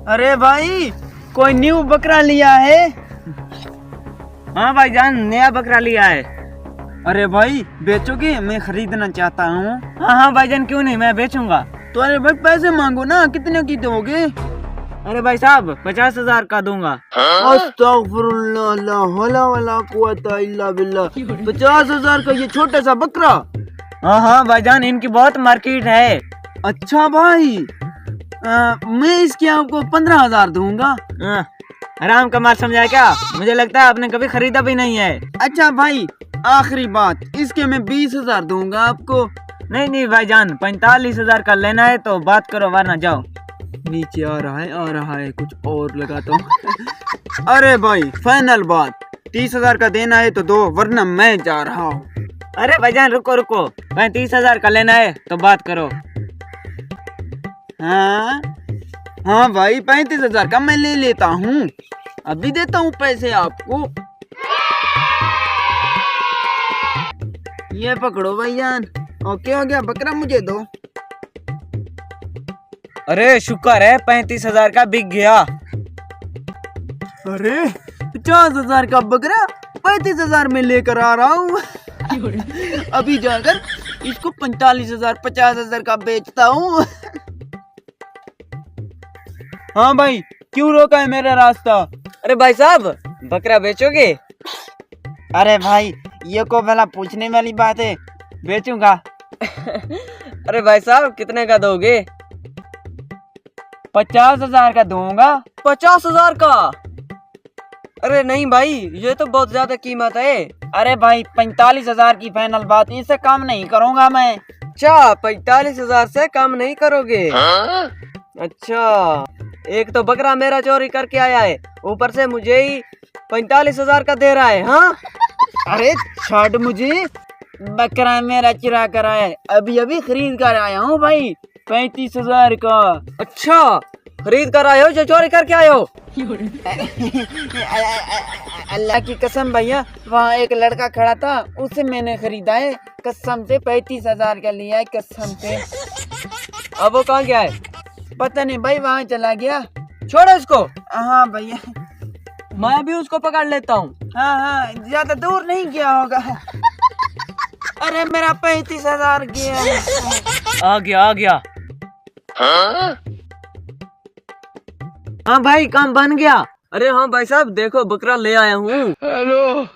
अरे भाई, कोई न्यू बकरा लिया है? हाँ भाईजान, नया बकरा लिया है। अरे भाई, बेचोगे? मैं खरीदना चाहता हूँ। हाँ भाईजान, क्यों नहीं, मैं बेचूंगा। तो अरे भाई पैसे मांगो ना, कितने की दोगे? अरे भाई साहब, 50,000 का दूंगा। अस्तगफुरुल्लाह, ला हौला वला कुव्वता इल्ला बिल्लाह। 50,000 का ये छोटा सा बकरा? हाँ भाईजान, इनकी बहुत मार्केट है। अच्छा भाई, मैं इसके आपको 15,000 दूंगा। आराम का माल समझा क्या? मुझे लगता है आपने कभी खरीदा भी नहीं है। अच्छा भाई, आखिरी बात, इसके मैं 20,000 दूंगा आपको। नहीं भाईजान, 45,000 का लेना है तो बात करो, वरना जाओ। नीचे आ रहा है, कुछ और लगाता हूँ। अरे भाई, फाइनल बात, 30,000 का देना है तो दो, वरना मैं जा रहा हूँ। अरे भाईजान रुको, 35,000 का लेना है तो बात करो। हाँ भाई, 35,000 का मैं ले लेता हूँ, अभी देता हूँ पैसे आपको। ये पकड़ो भाईजान। ओके हो गया, बकरा मुझे दो। अरे शुक्र है, 35,000 का बिक गया। अरे 50,000 का बकरा 35,000 में लेकर आ रहा हूँ। अभी जाकर इसको 45,000 50,000 का बेचता हूँ। हाँ भाई, क्यों रोका है मेरा रास्ता? अरे भाई साहब, बकरा बेचोगे? अरे भाई, ये को भला पूछने वाली बात है, बेचूंगा। अरे भाई साहब, कितने का दोगे? 50,000 का दूंगा। 50,000 का? अरे नहीं भाई, ये तो बहुत ज्यादा कीमत है। अरे भाई, 45,000 की फाइनल बात, इससे कम नहीं करूंगा मैं। अच्छा, 45,000 से कम नहीं करोगे? अच्छा, एक तो बकरा मेरा चोरी करके आया है, ऊपर से मुझे ही 45,000 का दे रहा है। हाँ, अरे छोड़ मुझे, बकरा मेरा चुरा कर आया है, अभी खरीद कर आया हूँ भाई, 35,000 का। अच्छा, खरीद कर आए हो जो चोरी करके आए हो? अल्लाह की कसम भैया, वहाँ एक लड़का खड़ा था, उसे मैंने खरीदा है, कसम से 35,000 का लिया है, कसम से। अब वो कहाँ गया है? पता नहीं भाई, वहाँ चला गया। छोड़ो इसको। हाँ भैया, मैं भी उसको पकड़ लेता हूँ। हाँ, ज्यादा दूर नहीं गया होगा। अरे मेरा 35,000 गया। आ गया। हाँ भाई, काम बन गया। अरे हाँ भाई साहब, देखो बकरा ले आया हूँ। हेलो।